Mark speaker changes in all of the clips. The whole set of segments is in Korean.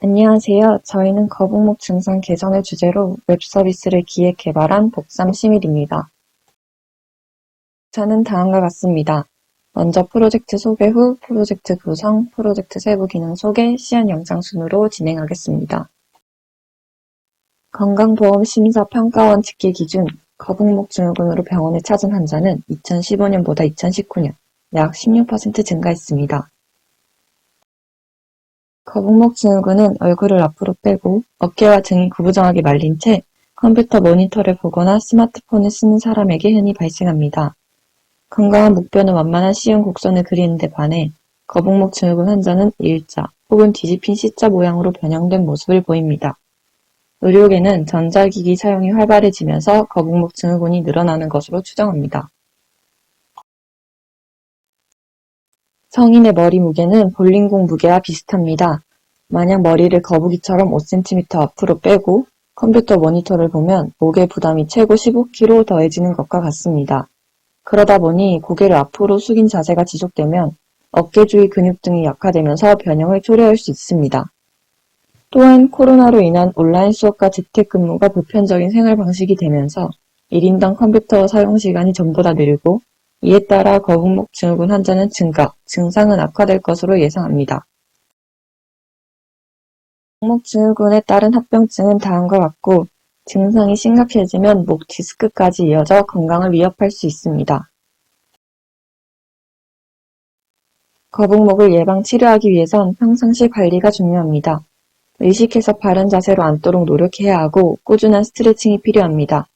Speaker 1: 안녕하세요. 저희는 거북목 증상 개선을 주제로 웹 서비스를 기획 개발한 복삼 시밀입니다. 저는 다음과 같습니다. 먼저 프로젝트 소개 후 프로젝트 구성, 프로젝트 세부 기능 소개, 시연 영상 순으로 진행하겠습니다. 건강보험심사평가원 집계 기준, 거북목 증후군으로 병원을 찾은 환자는 2015년보다 2019년 약 16% 증가했습니다. 거북목 증후군은 얼굴을 앞으로 빼고 어깨와 등이 구부정하게 말린 채 컴퓨터 모니터를 보거나 스마트폰을 쓰는 사람에게 흔히 발생합니다. 건강한 목뼈는 완만한 쉬운 곡선을 그리는 데 반해 거북목 증후군 환자는 일자 혹은 뒤집힌 C자 모양으로 변형된 모습을 보입니다. 의료계는 전자기기 사용이 활발해지면서 거북목 증후군이 늘어나는 것으로 추정합니다. 성인의 머리 무게는 볼링공 무게와 비슷합니다. 만약 머리를 거북이처럼 5cm 앞으로 빼고 컴퓨터 모니터를 보면 목의 부담이 최고 15kg 더해지는 것과 같습니다. 그러다 보니 고개를 앞으로 숙인 자세가 지속되면 어깨 주위 근육 등이 약화되면서 변형을 초래할 수 있습니다. 또한 코로나로 인한 온라인 수업과 재택근무가 보편적인 생활 방식이 되면서 1인당 컴퓨터 사용 시간이 전보다 늘고 이에 따라 거북목 증후군 환자는 증가, 증상은 악화될 것으로 예상합니다. 거북목 증후군에 따른 합병증은 다음과 같고 증상이 심각해지면 목 디스크까지 이어져 건강을 위협할 수 있습니다. 거북목을 예방 치료하기 위해선 평상시 관리가 중요합니다. 의식해서 바른 자세로 앉도록 노력해야 하고 꾸준한 스트레칭이 필요합니다.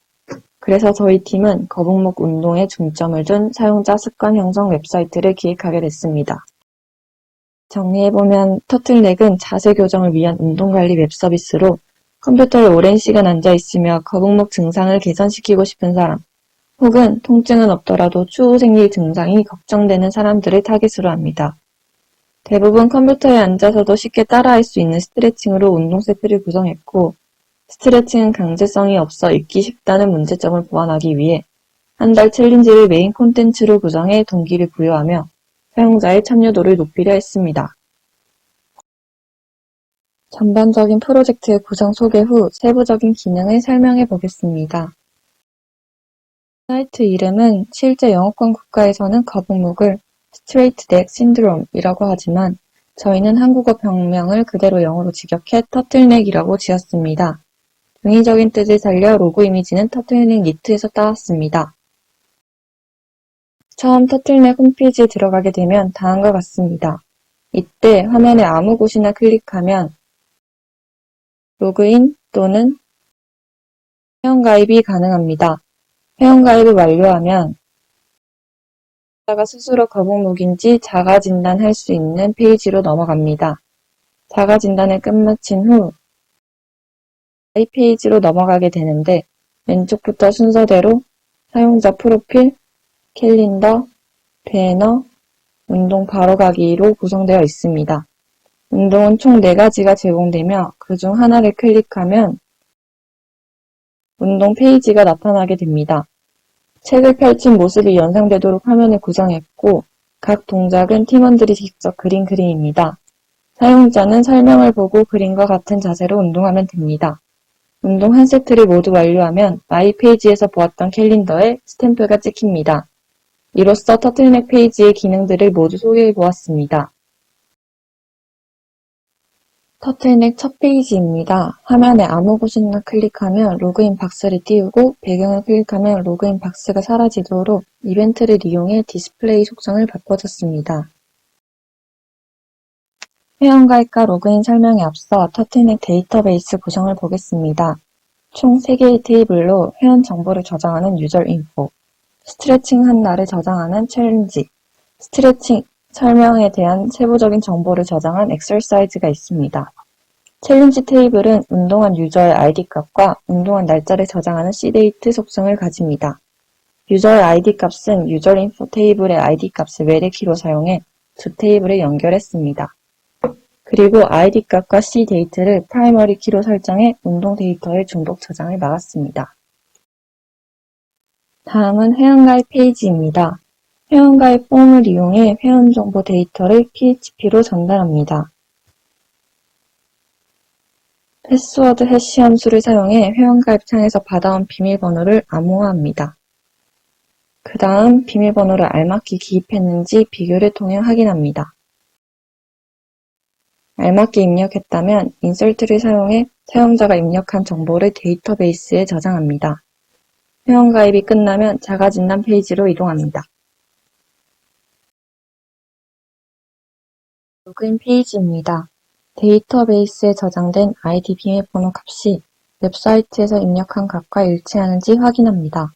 Speaker 1: 그래서 저희 팀은 거북목 운동에 중점을 둔 사용자 습관 형성 웹사이트를 기획하게 됐습니다. 정리해보면 터틀넥은 자세 교정을 위한 운동관리 웹 서비스로 컴퓨터에 오랜 시간 앉아있으며 거북목 증상을 개선시키고 싶은 사람, 혹은 통증은 없더라도 추후 생길 증상이 걱정되는 사람들을 타깃으로 합니다. 대부분 컴퓨터에 앉아서도 쉽게 따라할 수 있는 스트레칭으로 운동 세트를 구성했고 스트레칭은 강제성이 없어 읽기 쉽다는 문제점을 보완하기 위해 한 달 챌린지를 메인 콘텐츠로 구성해 동기를 부여하며 사용자의 참여도를 높이려 했습니다. 전반적인 프로젝트의 구성 소개 후 세부적인 기능을 설명해 보겠습니다. 사이트 이름은 실제 영어권 국가에서는 거북목을 스트레이트 넥 신드롬이라고 하지만 저희는 한국어 병명을 그대로 영어로 직역해 터틀넥이라고 지었습니다. 중의적인 뜻을 살려 로고 이미지는 터틀넥 니트에서 따왔습니다. 처음 터틀넥 홈페이지에 들어가게 되면 다음과 같습니다. 이때 화면의 아무 곳이나 클릭하면 로그인 또는 회원가입이 가능합니다. 회원가입을 완료하면 자가 스스로 거북목인지 자가진단할 수 있는 페이지로 넘어갑니다. 자가진단을 끝마친 후 가입 페이지로 넘어가게 되는데 왼쪽부터 순서대로 사용자 프로필, 캘린더, 배너, 운동 바로가기로 구성되어 있습니다. 운동은 총 4가지가 제공되며 그중 하나를 클릭하면 운동 페이지가 나타나게 됩니다. 책을 펼친 모습이 연상되도록 화면을 구성했고 각 동작은 팀원들이 직접 그린 그림입니다. 사용자는 설명을 보고 그림과 같은 자세로 운동하면 됩니다. 운동 한 세트를 모두 완료하면 마이 페이지에서 보았던 캘린더에 스탬프가 찍힙니다. 이로써 터틀넥 페이지의 기능들을 모두 소개해 보았습니다. 터틀넥 첫 페이지입니다. 화면에 아무 곳이나 클릭하면 로그인 박스를 띄우고 배경을 클릭하면 로그인 박스가 사라지도록 이벤트를 이용해 디스플레이 속성을 바꿔줬습니다. 회원가입과 로그인 설명에 앞서 터틀넥 데이터베이스 구성을 보겠습니다. 총 3개의 테이블로 회원 정보를 저장하는 유저 인포, 스트레칭 한 날을 저장하는 챌린지, 스트레칭 설명에 대한 세부적인 정보를 저장한 엑서사이즈가 있습니다. 챌린지 테이블은 운동한 유저의 ID 값과 운동한 날짜를 저장하는 cdate 속성을 가집니다. 유저의 ID 값은 유저인포 테이블의 ID 값을 외래키로 사용해 두 테이블을 연결했습니다. 그리고 ID 값과 cdate를 프라이머리 키로 설정해 운동 데이터의 중복 저장을 막았습니다. 다음은 회원가입 페이지입니다. 회원가입 폼을 이용해 회원정보 데이터를 PHP로 전달합니다. 패스워드 해시 함수를 사용해 회원가입창에서 받아온 비밀번호를 암호화합니다. 그 다음 비밀번호를 알맞게 기입했는지 비교를 통해 확인합니다. 알맞게 입력했다면 인설트를 사용해 사용자가 입력한 정보를 데이터베이스에 저장합니다. 회원가입이 끝나면 자가진단 페이지로 이동합니다. 로그인 페이지입니다. 데이터베이스에 저장된 아이디 비밀번호 값이 웹사이트에서 입력한 값과 일치하는지 확인합니다.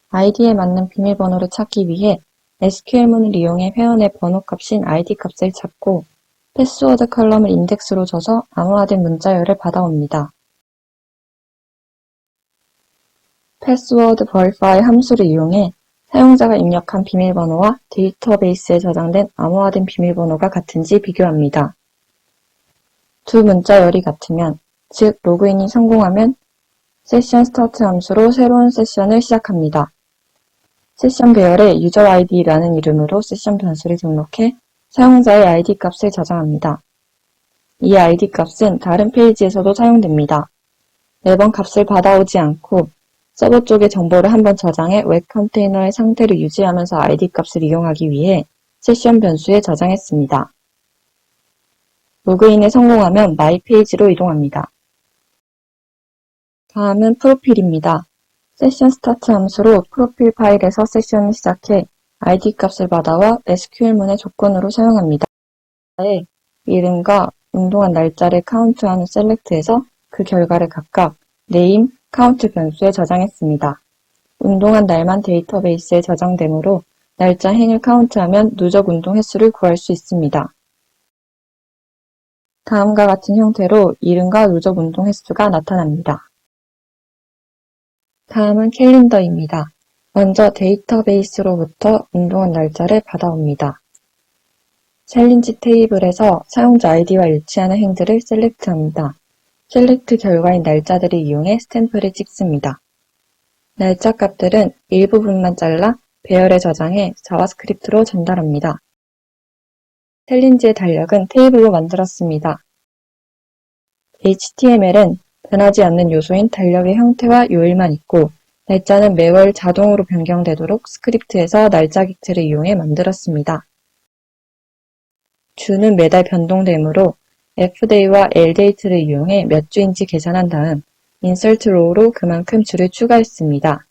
Speaker 1: 아이디에 맞는 비밀번호를 찾기 위해 SQL문을 이용해 회원의 번호값인 아이디 값을 찾고 패스워드 컬럼을 인덱스로 줘서 암호화된 문자열을 받아옵니다. 패스워드 verify 함수를 이용해 사용자가 입력한 비밀번호와 데이터베이스에 저장된 암호화된 비밀번호가 같은지 비교합니다. 두 문자열이 같으면, 즉 로그인이 성공하면 세션 스타트 함수로 새로운 세션을 시작합니다. 세션 배열에 유저 아이디라는 이름으로 세션 변수를 등록해 사용자의 아이디 값을 저장합니다. 이 아이디 값은 다른 페이지에서도 사용됩니다. 매번 값을 받아오지 않고 서버 쪽에 정보를 한번 저장해 웹 컨테이너의 상태를 유지하면서 아이디 값을 이용하기 위해 세션 변수에 저장했습니다. 로그인에 성공하면 마이 페이지로 이동합니다. 다음은 프로필입니다. 세션 스타트 함수로 프로필 파일에서 세션을 시작해 아이디 값을 받아와 SQL문의 조건으로 사용합니다. 이름과 운동한 날짜를 카운트하는 셀렉트에서 그 결과를 각각 name, count 변수에 저장했습니다. 운동한 날만 데이터베이스에 저장되므로 날짜 행을 카운트하면 누적 운동 횟수를 구할 수 있습니다. 다음과 같은 형태로 이름과 누적 운동 횟수가 나타납니다. 다음은 캘린더입니다. 먼저 데이터베이스로부터 운동한 날짜를 받아옵니다. 챌린지 테이블에서 사용자 아이디와 일치하는 행들을 셀렉트합니다. 셀렉트 결과인 날짜들을 이용해 스탬프를 찍습니다. 날짜 값들은 일부분만 잘라 배열에 저장해 자바스크립트로 전달합니다. 챌린지의 달력은 테이블로 만들었습니다. HTML은 변하지 않는 요소인 달력의 형태와 요일만 있고 날짜는 매월 자동으로 변경되도록 스크립트에서 날짜 객체를 이용해 만들었습니다. 주는 매달 변동되므로 fday와 ldate를 이용해 몇 주인지 계산한 다음 insert row로 그만큼 주를 추가했습니다.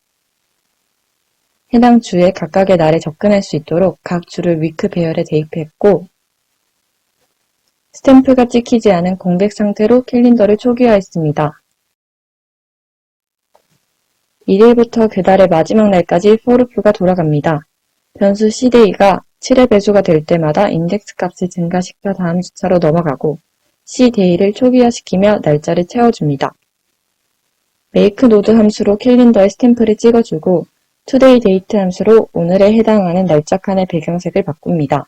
Speaker 1: 해당 주에 각각의 날에 접근할 수 있도록 각 주를 week 배열에 대입했고 스탬프가 찍히지 않은 공백 상태로 캘린더를 초기화했습니다. 1일부터 그 달의 마지막 날까지 for loop가 돌아갑니다. 변수 cday가 7의 배수가 될 때마다 인덱스 값을 증가시켜 다음 주차로 넘어가고 cday를 초기화시키며 날짜를 채워줍니다. make node 함수로 캘린더에 스탬프를 찍어주고 today date 함수로 오늘에 해당하는 날짜 칸의 배경색을 바꿉니다.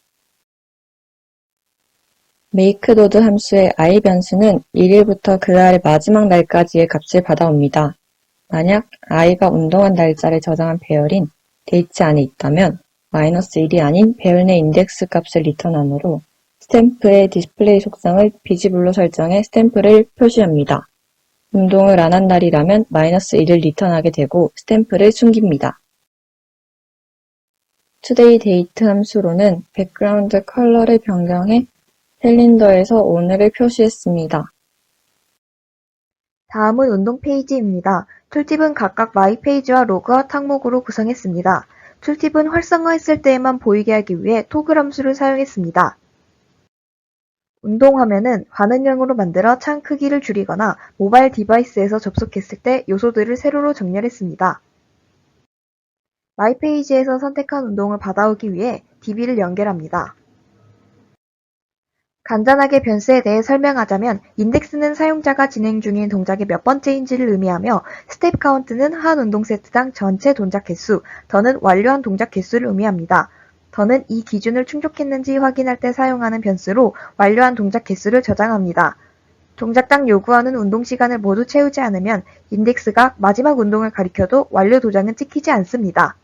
Speaker 1: make node 함수의 i 변수는 1일부터 그 달의 마지막 날까지의 값을 받아옵니다. 만약 i가 운동한 날짜를 저장한 배열인 date 안에 있다면 -1이 아닌 배열 내 인덱스 값을 리턴하므로 스탬프의 디스플레이 속성을 비지블로 설정해 스탬프를 표시합니다. 운동을 안 한 날이라면 -1을 리턴하게 되고 스탬프를 숨깁니다. today date 함수로는 백그라운드 컬러를 변경해 캘린더에서 오늘을 표시했습니다.
Speaker 2: 다음은 운동 페이지입니다. 툴팁은 각각 마이 페이지와 로그아웃 항목으로 구성했습니다. 툴팁은 활성화했을 때에만 보이게 하기 위해 토글 함수를 사용했습니다. 운동 화면은 환원형으로 만들어 창 크기를 줄이거나 모바일 디바이스에서 접속했을 때 요소들을 세로로 정렬했습니다. 마이 페이지에서 선택한 운동을 받아오기 위해 DB를 연결합니다. 간단하게 변수에 대해 설명하자면 인덱스는 사용자가 진행 중인 동작의 몇 번째인지를 의미하며 스텝 카운트는 한 운동 세트당 전체 동작 횟수, 더는 완료한 동작 횟수를 의미합니다. 더는 이 기준을 충족했는지 확인할 때 사용하는 변수로 완료한 동작 횟수를 저장합니다. 동작당 요구하는 운동 시간을 모두 채우지 않으면 인덱스가 마지막 운동을 가리켜도 완료 도장은 찍히지 않습니다.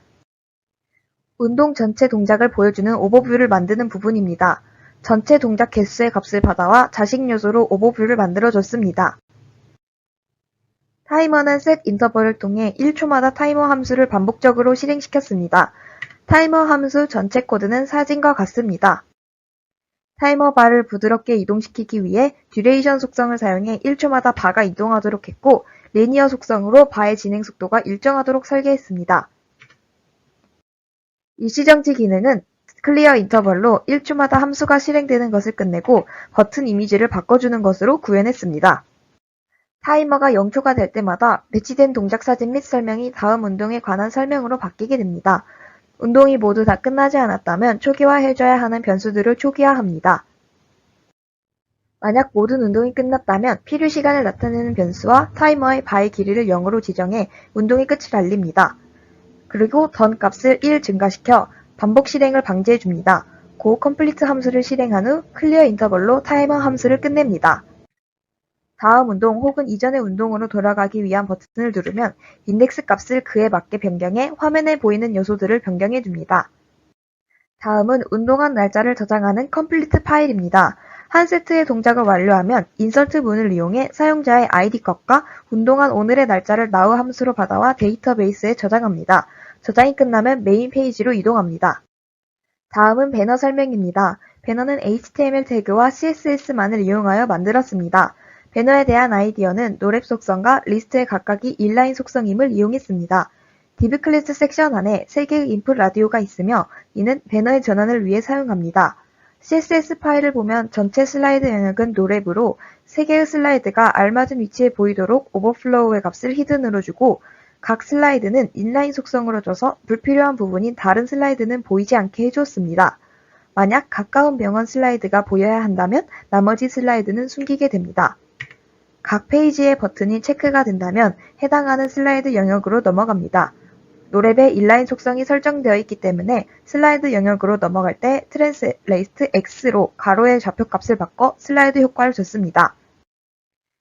Speaker 2: 운동 전체 동작을 보여주는 오버뷰를 만드는 부분입니다. 전체 동작 개수의 값을 받아와 자식 요소로 오버뷰를 만들어줬습니다. 타이머는 set 인터벌을 통해 1초마다 타이머 함수를 반복적으로 실행시켰습니다. 타이머 함수 전체 코드는 사진과 같습니다. 타이머 바를 부드럽게 이동시키기 위해 듀레이션 속성을 사용해 1초마다 바가 이동하도록 했고, 리니어 속성으로 바의 진행 속도가 일정하도록 설계했습니다. 일시정지 기능은 클리어 인터벌로 1초마다 함수가 실행되는 것을 끝내고 버튼 이미지를 바꿔주는 것으로 구현했습니다. 타이머가 0초가 될 때마다 배치된 동작 사진 및 설명이 다음 운동에 관한 설명으로 바뀌게 됩니다. 운동이 모두 다 끝나지 않았다면 초기화해줘야 하는 변수들을 초기화합니다. 만약 모든 운동이 끝났다면 필요 시간을 나타내는 변수와 타이머의 바의 길이를 0으로 지정해 운동의 끝을 알립니다. 그리고 던 값을 1 증가시켜 반복 실행을 방지해줍니다. 고 컴플리트 함수를 실행한 후 클리어 인터벌로 타이머 함수를 끝냅니다. 다음 운동 혹은 이전의 운동으로 돌아가기 위한 버튼을 누르면 인덱스 값을 그에 맞게 변경해 화면에 보이는 요소들을 변경해줍니다. 다음은 운동한 날짜를 저장하는 컴플리트 파일입니다. 한 세트의 동작을 완료하면 인서트 문을 이용해 사용자의 아이디 값과 운동한 오늘의 날짜를 now 함수로 받아와 데이터베이스에 저장합니다. 저장이 끝나면 메인 페이지로 이동합니다. 다음은 배너 설명입니다. 배너는 HTML 태그와 CSS만을 이용하여 만들었습니다. 배너에 대한 아이디어는 노랩 속성과 리스트의 각각이 인라인 속성임을 이용했습니다. 디브 클래스 섹션 안에 3개의 인풋 라디오가 있으며 이는 배너의 전환을 위해 사용합니다. CSS 파일을 보면 전체 슬라이드 영역은 노랩으로 3개의 슬라이드가 알맞은 위치에 보이도록 오버플로우의 값을 히든으로 주고 각 슬라이드는 인라인 속성으로 줘서 불필요한 부분인 다른 슬라이드는 보이지 않게 해주었습니다. 만약 가까운 병원 슬라이드가 보여야 한다면 나머지 슬라이드는 숨기게 됩니다. 각 페이지의 버튼이 체크가 된다면 해당하는 슬라이드 영역으로 넘어갑니다. 노랩의 인라인 속성이 설정되어 있기 때문에 슬라이드 영역으로 넘어갈 때 트랜스레이트 X로 가로의 좌표값을 바꿔 슬라이드 효과를 줬습니다.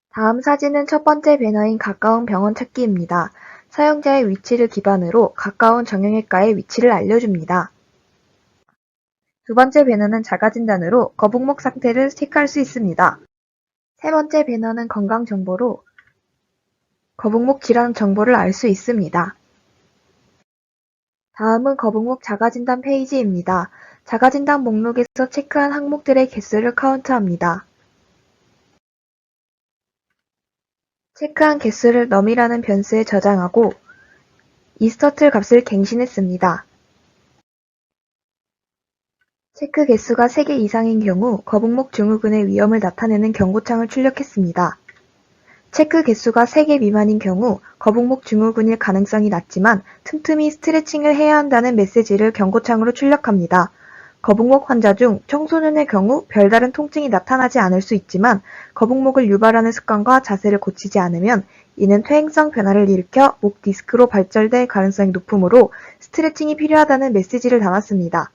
Speaker 2: 다음 사진은 첫 번째 배너인 가까운 병원 찾기입니다. 사용자의 위치를 기반으로 가까운 정형외과의 위치를 알려줍니다. 두 번째 배너는 자가진단으로 거북목 상태를 체크할 수 있습니다. 세 번째 배너는 건강 정보로 거북목 질환 정보를 알 수 있습니다. 다음은 거북목 자가진단 페이지입니다. 자가진단 목록에서 체크한 항목들의 개수를 카운트합니다. 체크한 개수를 num이라는 변수에 저장하고 이스터틀 값을 갱신했습니다. 체크 개수가 3개 이상인 경우 거북목 증후군의 위험을 나타내는 경고창을 출력했습니다. 체크 개수가 3개 미만인 경우 거북목 증후군일 가능성이 낮지만 틈틈이 스트레칭을 해야 한다는 메시지를 경고창으로 출력합니다. 거북목 환자 중 청소년의 경우 별다른 통증이 나타나지 않을 수 있지만 거북목을 유발하는 습관과 자세를 고치지 않으면 이는 퇴행성 변화를 일으켜 목 디스크로 발전될 가능성이 높으므로 스트레칭이 필요하다는 메시지를 담았습니다.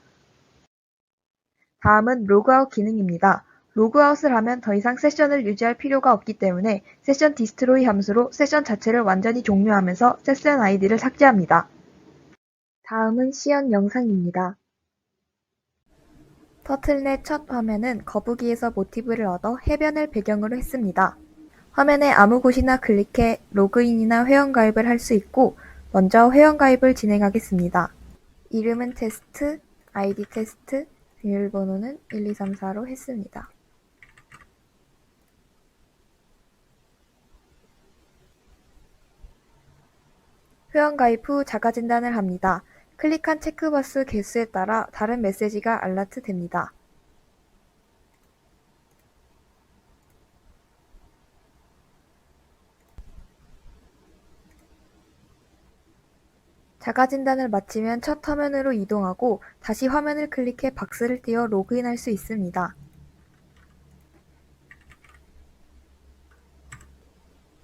Speaker 2: 다음은 로그아웃 기능입니다. 로그아웃을 하면 더 이상 세션을 유지할 필요가 없기 때문에 세션 디스트로이 함수로 세션 자체를 완전히 종료하면서 세션 아이디를 삭제합니다. 다음은 시연 영상입니다. 터틀넷 첫 화면은 거북이에서 모티브를 얻어 해변을 배경으로 했습니다. 화면에 아무 곳이나 클릭해 로그인이나 회원가입을 할 수 있고 먼저 회원가입을 진행하겠습니다. 이름은 테스트, 아이디 테스트, 비밀번호는 1234로 했습니다. 회원가입 후 자가진단을 합니다. 클릭한 체크박스 개수에 따라 다른 메시지가 알라트 됩니다. 자가진단을 마치면 첫 화면으로 이동하고 다시 화면을 클릭해 박스를 띄워 로그인할 수 있습니다.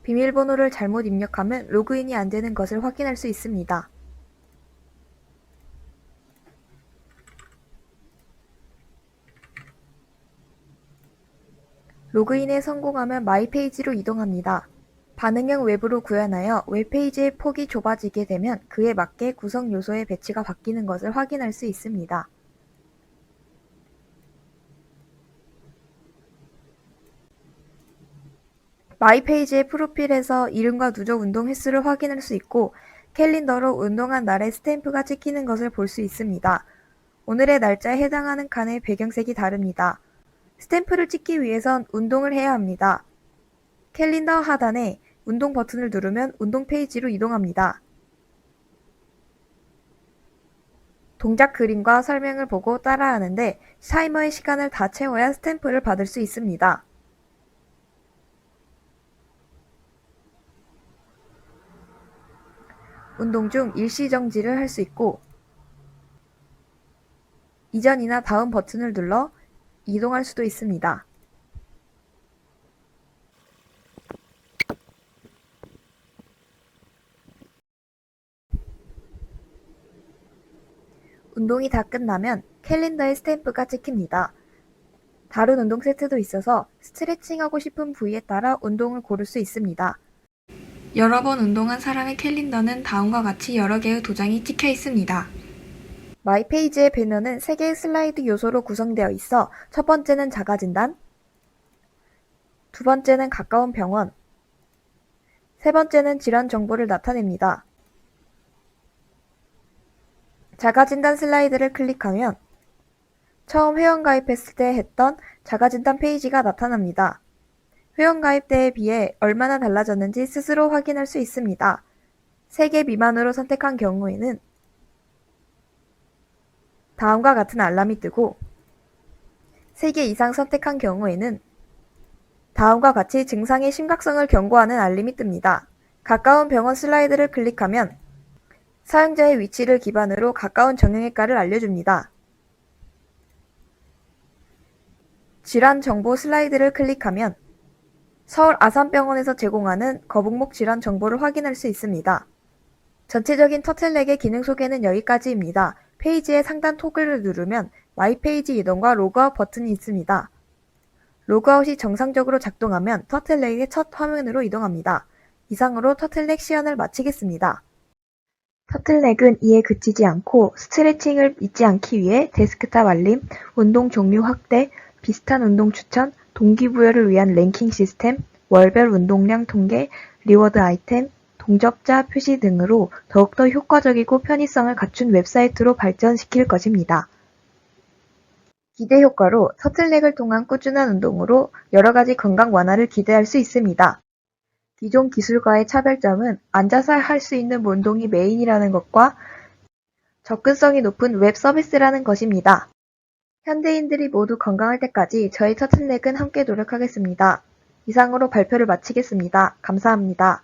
Speaker 2: 비밀번호를 잘못 입력하면 로그인이 안 되는 것을 확인할 수 있습니다. 로그인에 성공하면 마이 페이지로 이동합니다. 반응형 웹으로 구현하여 웹페이지의 폭이 좁아지게 되면 그에 맞게 구성 요소의 배치가 바뀌는 것을 확인할 수 있습니다. 마이페이지의 프로필에서 이름과 누적 운동 횟수를 확인할 수 있고 캘린더로 운동한 날에 스탬프가 찍히는 것을 볼 수 있습니다. 오늘의 날짜에 해당하는 칸의 배경색이 다릅니다. 스탬프를 찍기 위해선 운동을 해야 합니다. 캘린더 하단에 운동 버튼을 누르면 운동 페이지로 이동합니다. 동작 그림과 설명을 보고 따라하는데 타이머의 시간을 다 채워야 스탬프를 받을 수 있습니다. 운동 중 일시 정지를 할 수 있고 이전이나 다음 버튼을 눌러 이동할 수도 있습니다. 운동이 다 끝나면 캘린더에 스탬프가 찍힙니다. 다른 운동 세트도 있어서 스트레칭하고 싶은 부위에 따라 운동을 고를 수 있습니다. 여러 번 운동한 사람의 캘린더는 다음과 같이 여러 개의 도장이 찍혀 있습니다. 마이페이지의 배너는 3개의 슬라이드 요소로 구성되어 있어 첫 번째는 자가진단, 두 번째는 가까운 병원, 세 번째는 질환 정보를 나타냅니다. 자가진단 슬라이드를 클릭하면 처음 회원가입했을 때 했던 자가진단 페이지가 나타납니다. 회원가입 때에 비해 얼마나 달라졌는지 스스로 확인할 수 있습니다. 3개 미만으로 선택한 경우에는 다음과 같은 알람이 뜨고 3개 이상 선택한 경우에는 다음과 같이 증상의 심각성을 경고하는 알림이 뜹니다. 가까운 병원 슬라이드를 클릭하면 사용자의 위치를 기반으로 가까운 정형외과를 알려줍니다. 질환 정보 슬라이드를 클릭하면 서울 아산병원에서 제공하는 거북목 질환 정보를 확인할 수 있습니다. 전체적인 터틀넥의 기능 소개는 여기까지입니다. 페이지의 상단 토글을 누르면 마이페이지 이동과 로그아웃 버튼이 있습니다. 로그아웃이 정상적으로 작동하면 터틀넥의 첫 화면으로 이동합니다. 이상으로 터틀넥 시연을 마치겠습니다. 터틀넥은 이에 그치지 않고 스트레칭을 잊지 않기 위해 데스크탑 알림, 운동 종류 확대, 비슷한 운동 추천, 동기부여를 위한 랭킹 시스템, 월별 운동량 통계, 리워드 아이템, 동접자 표시 등으로 더욱더 효과적이고 편의성을 갖춘 웹사이트로 발전시킬 것입니다. 기대 효과로 터틀넥을 통한 꾸준한 운동으로 여러가지 건강 완화를 기대할 수 있습니다. 기존 기술과의 차별점은 앉아서 할 수 있는 운동이 메인이라는 것과 접근성이 높은 웹 서비스라는 것입니다. 현대인들이 모두 건강할 때까지 저희 터틀넥은 함께 노력하겠습니다. 이상으로 발표를 마치겠습니다. 감사합니다.